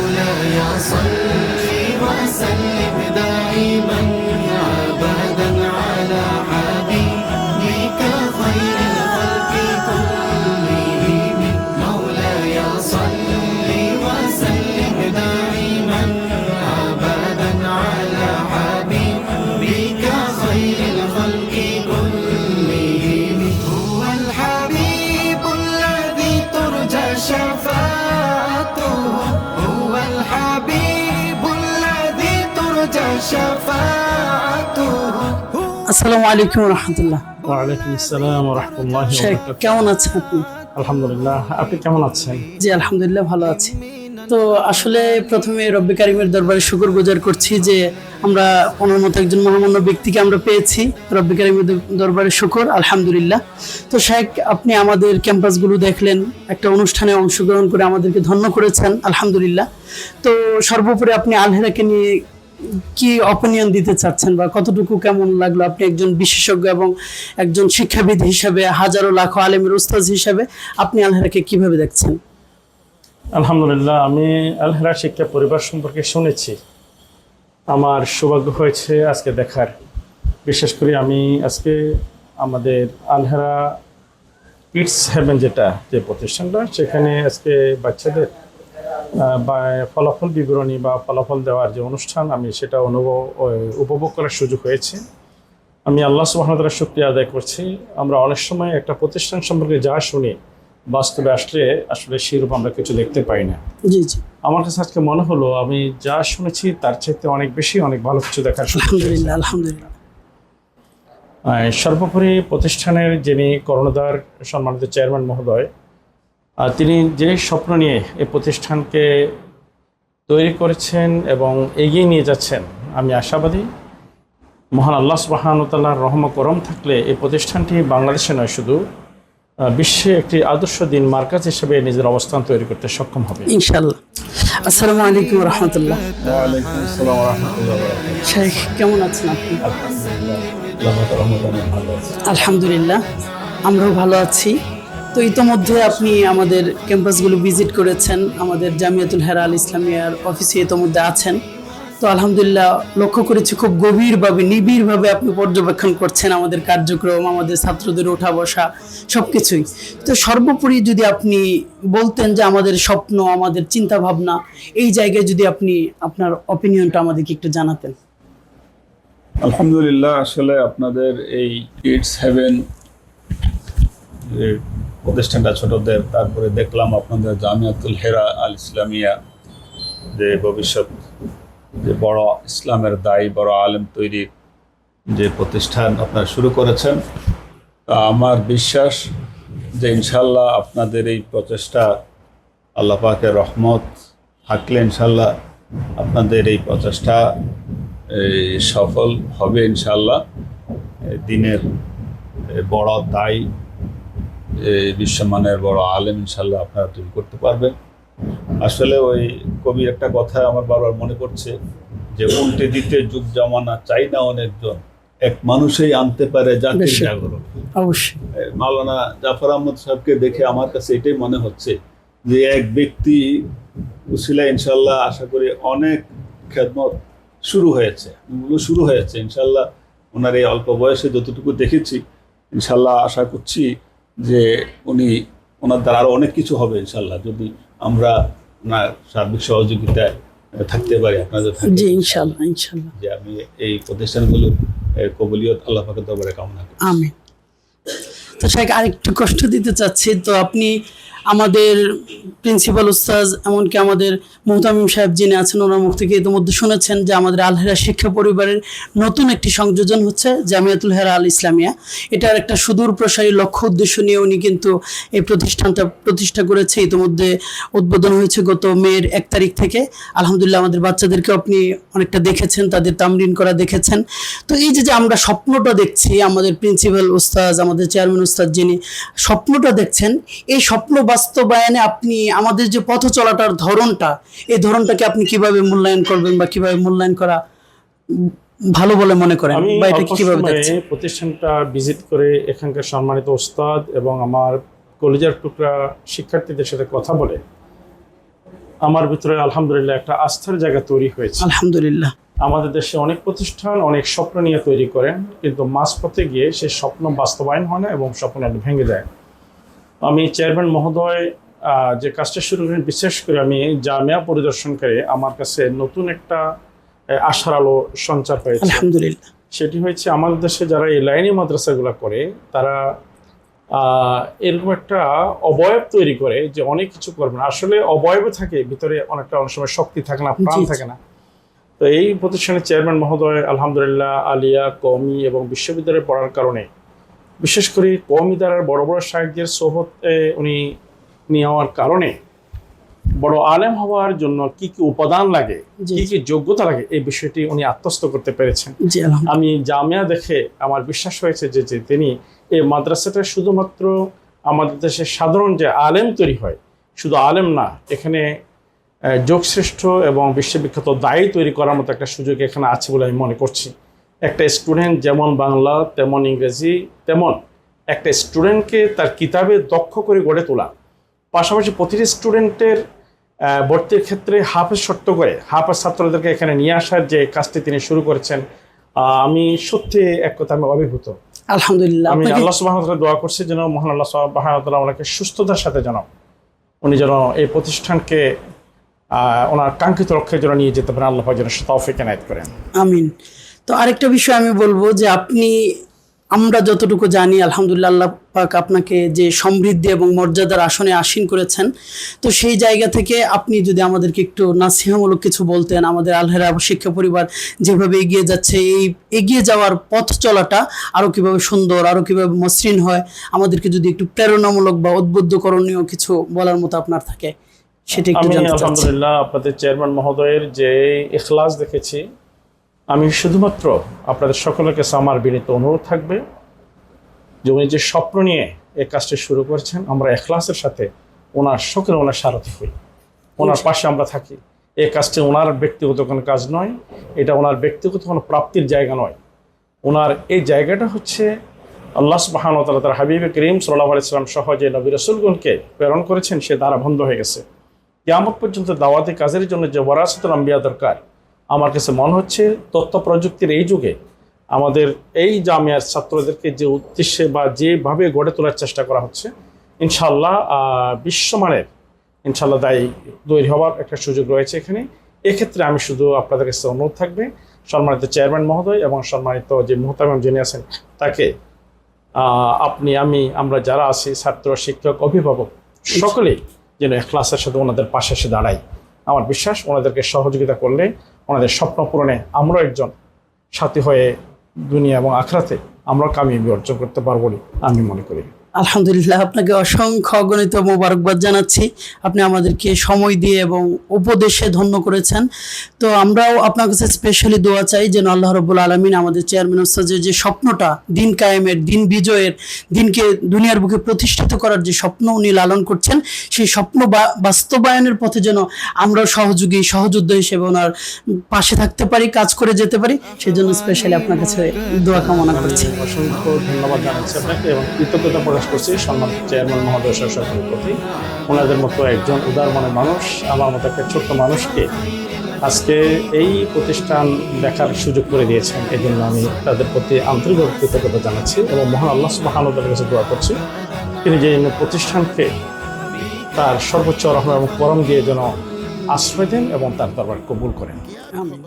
مولاي صل وسلم دائما أبدا على حبيبك خير الخلق كلهم مولاي صل وسلم دائما أبدا على حبيبك خير الخلق كلهم هو الحبيب الذي ترجى شفاعته هو الحبيب الذي ترجى شفاعته আসসালামু আলাইকুম রহমতুল্লাহ। ওয়ালাইকুম আসসালাম ওয়া রাহমাতুল্লাহি ওয়া শেখ বারাকাতুহু। কেমন আছেন আপনি? আলহামদুলিল্লাহ, আপনি কেমন আছেন? জি আলহামদুলিল্লাহ ভালো আছি। তো আসলে প্রথমে রব্বি কারিমের দরবারে শুকরগুজার করছি যে আমরা ওনার মতো একজন মহামান্য ব্যক্তিকে আমরা পেয়েছি। রব্বি কারিমের দরবারে শুকর আলহামদুলিল্লাহ। তো শেখ আপনি আমাদের ক্যাম্পাসগুলো দেখলেন, একটা অনুষ্ঠানে অংশগ্রহণ করে আমাদেরকে ধন্য করেছেন আলহামদুলিল্লাহ। তো সর্বোপরি আপনি আলহেরাকে নিয়ে কি অপিনিয়ন দিতে চাচ্ছেন বা কতটুকু কেমন লাগলো? আপনি একজন বিশেষজ্ঞ এবং একজন শিক্ষাবিদ হিসাবে, হাজারো লাখো আলেমের উস্তাদ হিসাবে আপনি আলহেরাকে কিভাবে দেখছেন? আলহামদুলিল্লাহ, আমি আলহেরা শিক্ষা পরিবার সম্পর্কে শুনেছি। আমার সৌভাগ্য হয়েছে আজকে দেখার। বিশেষ করে আমি আজকে আমাদের আলহেরা কিডস হেভেন যে প্রতিষ্ঠানটা, সেখানে আজকে বাচ্চাদের বা ফলাফল বিবরণী বা ফলাফল দেওয়ার যে অনুষ্ঠান, আমি সেটা উপভোগ করার সুযোগ হয়েছে। আমি আল্লাহ সুবহানাহু ওয়া তাআলার শুকরিয়া আদায় করছি। আমরা অনেক সময় একটা প্রতিষ্ঠান সম্পর্কে যা শুনি, বাস্তবে আসলে সেরূপ আমরা কিছু দেখতে পাই না। জি জি, আমার কাছে আজকে মনে হলো আমি যা শুনেছি তার চাইতে অনেক বেশি, অনেক ভালো কিছু দেখার সুযোগ হয়েছে। আলহামদুলিল্লাহ আলহামদুলিল্লাহ। সর্বোপরি প্রতিষ্ঠানের যিনি কর্ণধার সম্মানিত চেয়ারম্যান মহোদয়, তিনি যে স্বপ্ন নিয়ে এই প্রতিষ্ঠানকে তৈরি করেছেন এবং এগিয়ে নিয়ে যাচ্ছেন, আমি আশাবাদী মহান আল্লাহ সুবহানাহু ওয়া তাআলার রহম করম থাকলে এই প্রতিষ্ঠানটি বাংলাদেশে নয়, শুধু বিশ্বে একটি আদর্শ দিন মার্কাজ হিসেবে নিজের অবস্থান তৈরি করতে সক্ষম হবে ইনশাআল্লাহ। আসসালামু আলাইকুম রহমতুল্লাহ। ওয়ালাইকুম আসসালাম ওয়া রাহমাতুল্লাহি ওয়া বারাকাতুহু। শেখ কেমন আছেন আপনি? আলহামদুলিল্লাহ, আল্লাহর রহমতে ভালো আছি। আলহামদুলিল্লাহ আমরাও ভালো আছি। তো ইতোমধ্যে আপনি আমাদের ক্যাম্পাসগুলো ভিজিট করেছেন, আমাদের জামিয়াতুল হেরা আল ইসলামিয়ার অফিসে ইতোমধ্যে আছেন। তো আলহামদুলিল্লাহ লক্ষ্য করেছি খুব গভীরভাবে, নিবিড়ভাবে আপনি পর্যবেক্ষণ করছেন আমাদের কার্যক্রম, আমাদের ছাত্রদের ওঠা বসা সব কিছুই। তো সর্বোপরি যদি আপনি বলতেন যে আমাদের স্বপ্ন, আমাদের চিন্তা ভাবনা, এই জায়গায় যদি আপনি আপনার অপিনিয়নটা আমাদেরকে একটু জানাতেন। আলহামদুলিল্লাহ, আসলে আপনাদের এই কিডস হেভেন যে প্রতিষ্ঠানটা ছোটদের, তারপরে দেখলাম আপনাদের জামিয়াতুল হেরা আল ইসলামিয়া, যে ভবিষ্যৎ যে বড় ইসলামের দায়ী, বড় আলেম তৈরির যে প্রতিষ্ঠান আপনারা শুরু করেছেন, তা আমার বিশ্বাস যে ইনশাল্লাহ আপনাদের এই প্রচেষ্টা, আল্লাহ পাকের রহমত থাকলে ইনশাল্লাহ আপনাদের এই প্রচেষ্টা সফল হবে ইনশাল্লাহ। দিনের বড় দায়ী, বিশ্বমানের বড় আলেম ইনশাল্লাহ আপনারা তৈরি করতে পারবেন। আসলে ওই কবির একটা কথা আমার বারবার মনে পড়ছে যে উল্টে দিতে যুগ জামানা চাই না অনেকজন, এক মানুষই আনতে পারে জাতির জাগরণ। অবশ্যই মাওলানা জাফর আহমদ সাহেবকে দেখে আমার কাছে এটাই মনে হচ্ছে যে এক ব্যক্তি উসিলা ইনশাল্লাহ আশা করি অনেক খেদমত শুরু হয়েছে ইনশাল্লাহ। ওনার এই অল্প বয়সে যতটুকু দেখেছি ইনশাল্লাহ আশা করছি যে ওনার দ্বারা আরো অনেক কিছু হবে ইনশাল্লাহ, যদি আমরা ওনার সার্বিক সহযোগিতায় থাকতে পারি, আপনাদের জি ইনশাআল্লাহ ইনশাআল্লাহ। যে আমি এই প্রতিষ্ঠানগুলো কবুলিয়ত আল্লাহ পাকের দরবারে কামনা করি। আমিন। তো শেখ আরেকটু কষ্ট দিতে চাচ্ছি, তো আপনি আমাদের প্রিন্সিপাল উস্তাজ, এমনকি আমাদের মুহতামিম সাহেব যিনি আছেন, ওনার মুখ থেকে ইতিমধ্যে শুনেছেন যে আমাদের আল হেরা শিক্ষা পরিবারের নতুন একটি সংযোজন হচ্ছে জামিয়াতুল হেরা আল ইসলামিয়া। এটার একটা সুদূর প্রসারী লক্ষ্য উদ্দেশ্য নিয়ে উনি কিন্তু এই প্রতিষ্ঠানটা প্রতিষ্ঠা করেছে। ইতিমধ্যে উদ্বোধন হয়েছে গত মের 1 তারিখ থেকে। আলহামদুলিল্লাহ আমাদের বাচ্চাদেরকে আপনি অনেকটা দেখেছেন, তাদের তামরিন করা দেখেছেন। তো এই যে আমরা স্বপ্নটা দেখছি, আমাদের প্রিন্সিপাল উস্তাজ, আমাদের চেয়ারম্যান উস্তাদ যিনি স্বপ্নটা দেখছেন, এই স্বপ্ন বাস্তবায়নে আপনি আমাদের যে পথ চলাটার ধরনটা, এই ধরনটাকে আপনি কিভাবে মূল্যায়ন করবেন বা কিভাবে মূল্যায়ন করা ভালো বলে মনে করেন, আমি বা এটাকে কিভাবে দেখছেন? প্রতিষ্ঠানটা ভিজিট করে এখানকার সম্মানিত ওস্তাদ এবং আমার কলেজের টুকরা শিক্ষার্থীদের সাথে কথা বলে আমার ভিতরে আলহামদুলিল্লাহ একটা আস্থার জায়গা তৈরি হয়েছে। আলহামদুলিল্লাহ। আমাদের দেশে অনেক প্রতিষ্ঠান অনেক স্বপ্ন নিয়ে তৈরি করেন, কিন্তু মাঝপথে গিয়ে সেই স্বপ্ন বাস্তবায়ন হয় না এবং স্বপ্নটা ভেঙে যায়। আমি চেয়ারম্যান মহোদয় যে কাজটা শুরু করেন, বিশেষ করে আমি জামিয়া পরিদর্শন করে আমার কাছে নতুন একটা আশার আলো সঞ্চার হয়েছে। আলহামদুলিল্লাহ। সেটি হয়েছে আমাদের দেশে যারা এই লাইনি মাদ্রাসাগুলো করে তারা এরকম একটা অবয়ব তৈরি করে যে অনেক কিছু করবে না, আসলে অবয়বে থাকে ভিতরে অনেকটা অনেক সময় শক্তি থাকে না, প্রাণ থাকে না। তো এই প্রতিষ্ঠানের চেয়ারম্যান মহোদয় আলহামদুলিল্লাহ আলিয়া, কওমি এবং বিশ্ববিদ্যালয়ে পড়ার কারণে, বিশেষ করে কওমি দ্বারার বড় বড় শায়েখদের সোহবতে উনি নেওয়ার কারণে বড় আলেম হওয়ার জন্য কি কি উপাদান লাগে, কি কি যোগ্যতা লাগে, এই বিষয়টি উনি আত্মস্থ করতে পেরেছেন। আমি জামিয়া দেখে আমার বিশ্বাস হয়েছে যে তিনি এই মাদ্রাসাটা শুধুমাত্র আমাদের দেশে সাধারণ যে আলেম তৈরি হয়, শুধু আলেম না, এখানে যোগশ্রেষ্ঠ এবং বিশ্ববিখ্যাত দায়ী তৈরি করার মতো একটা সুযোগ এখানে আছে বলে আমি মনে করছি। একটা স্টুডেন্ট যেমন বাংলা তেমন ইংরেজি, তেমন একটা স্টুডেন্টকে তার কিতাবে দক্ষ করে গড়ে তোলা, পাশাপাশি প্রতিটি স্টুডেন্টের ভর্তির ক্ষেত্রে হাফেজ শর্ত করে হাফেজ ছাত্রদেরকে এখানে নিয়ে আসার যে কাজটি তিনি শুরু করেছেন, আমি সত্যি এক কথা আমি অভিভূত। আলহামদুলিল্লাহ। আমি আল্লাহ সুবহানাহু ওয়া তাআলা দোয়া করছি যেন মহান আল্লাহ সুবহানাহু ওয়া তাআলা ওনাকে সুস্থতার সাথে যেন উনি যেন এই প্রতিষ্ঠানকে ওনার কাঙ্ক্ষিত লক্ষ্যে যেন নিয়ে যেতে পারেন, আল্লাহ পাক যেন তৌফিক এনায়েত করেন। আমিন। তো আরেকটা বিষয় আমি বলবো যে আমরা যতটুকু জানি আলহামদুলিল্লাহ আল্লাহ পাক আপনাকে যে সমৃদ্ধি এবং মর্যাদার আসনে আসীন করেছেন, তো সেই জায়গা থেকে আপনি যদি আমাদেরকে একটু নাসিহামূলক কিছু বলতেন, আমাদের আল-হেরা শিক্ষা পরিবার যেভাবে এগিয়ে যাচ্ছে, এই এগিয়ে যাওয়ার পথ চলাটা আরও কীভাবে সুন্দর, আরও কীভাবে মসৃণ হয়, আমাদেরকে যদি একটু প্রেরণামূলক বা উদ্বুদ্ধকরণীয় কিছু বলার মতো আপনার থাকে, সেটা একটু জানতে চাচ্ছি। আলহামদুলিল্লাহ আপনাদের চেয়ারম্যান মহোদয়ের যে ইখলাস দেখেছি, আমি শুধুমাত্র আপনাদের সকলের কাছে আমার বিনীত অনুরোধ থাকবে যে উনি যে স্বপ্ন নিয়ে এই কাজটা শুরু করেছেন, আমরা ইখলাসের সাথে ওনার সকলে ওনার সারথি হই, ওনার পাশে আমরা থাকি। এই কাজটি ওনার ব্যক্তিগত কোনো কাজ নয়, এটা ওনার ব্যক্তিগত কোনো প্রাপ্তির জায়গা নয়। ওনার এই জায়গাটা হচ্ছে আল্লাহ সুবহানাহু ওয়া তাআলা তার হাবিব করিম সাল্লাল্লাহু আলাইহি ওয়াসাল্লাম সহ যে নবী রাসূলগণকে প্রেরণ করেছেন, সে দ্বারা বন্ধ হয়ে গেছে। কিয়ামত পর্যন্ত দাওয়াতি কাজের জন্য যে ওয়ারাসাতুল আম্বিয়া দরকার, আমার কাছে মনে হচ্ছে তথ্য প্রযুক্তির এই যুগে আমাদের এই জামিয়ার ছাত্রদেরকে যে উদ্দেশ্যে বা যেভাবে গড়ে তোলার চেষ্টা করা হচ্ছে, ইনশাআল্লাহ বিশ্বমানের ইনশাআল্লাহ দায়ী তৈরি হওয়ার একটা সুযোগ রয়েছে এখানে। এক্ষেত্রে আমি শুধু আপনাদের কাছে অনুরোধ থাকবে, সম্মানিত চেয়ারম্যান মহোদয় এবং সম্মানিত যে মুহতামিম যিনি আছেন তাকে, আমরা যারা আছি, ছাত্র, শিক্ষক, অভিভাবক, সকলেই যেন ইখলাসের সাথে ওনাদের পাশে এসে দাঁড়াই। আমার বিশ্বাস ওনাদেরকে সহযোগিতা করলে ওনাদের স্বপ্ন পূরণে আমরা একজন সাথী হয়ে দুনিয়া এবং আখিরাতে আমরা কামিয়াবি অর্জন করতে পারবো বলে আমি মনে করি। আলহামদুলিল্লাহ, আপনাকে অসংখ্য অগণিত মোবারকবাদ জানাচ্ছি। আপনি আমাদেরকে সময় দিয়ে এবং উপদেশে ধন্য করেছেন। তো আমরাও আপনার কাছে স্পেশালি দোয়া চাই যেন আল্লাহ রাব্বুল আলামিন আমাদের চেয়ারম্যান ওস্তাদের যে স্বপ্নটা, দিন কায়েমের, দিন বিজয়ের, দিনকে দুনিয়ার বুকে প্রতিষ্ঠিত করার যে স্বপ্ন উনি লালন করছেন, সেই স্বপ্ন বাস্তবায়নের পথে যেন আমরা সহযোগী, সহযোদ্ধা হিসেবে ওনার পাশে থাকতে পারি, কাজ করে যেতে পারি, সেজন্য স্পেশালি আপনার কাছে দোয়া কামনা করছি। অসংখ্য ধন্যবাদ জানাচ্ছি আপনাকে এবং কৃতজ্ঞতা প্রকাশ করছি সম্মানিত চেয়ারম্যান মহোদয় সকলের প্রতি। ওনাদের মতো একজন উদার মনের মানুষ, আমার মতো একটা ছোট্ট মানুষকে আজকে এই প্রতিষ্ঠান দেখার সুযোগ করে দিয়েছেন, এই জন্য আমি তাদের প্রতি আন্তরিকভাবে কৃতজ্ঞতা জানাচ্ছি এবং মহান আল্লাহ সুবহানাহু ওয়া তাআলার কাছে দোয়া করছি তিনি যে প্রতিষ্ঠানকে তার সর্বোচ্চ রহমত এবং করম দিয়ে যেন আশ্রয় দেন এবং তার দরবার কবুল করেন। আমিন।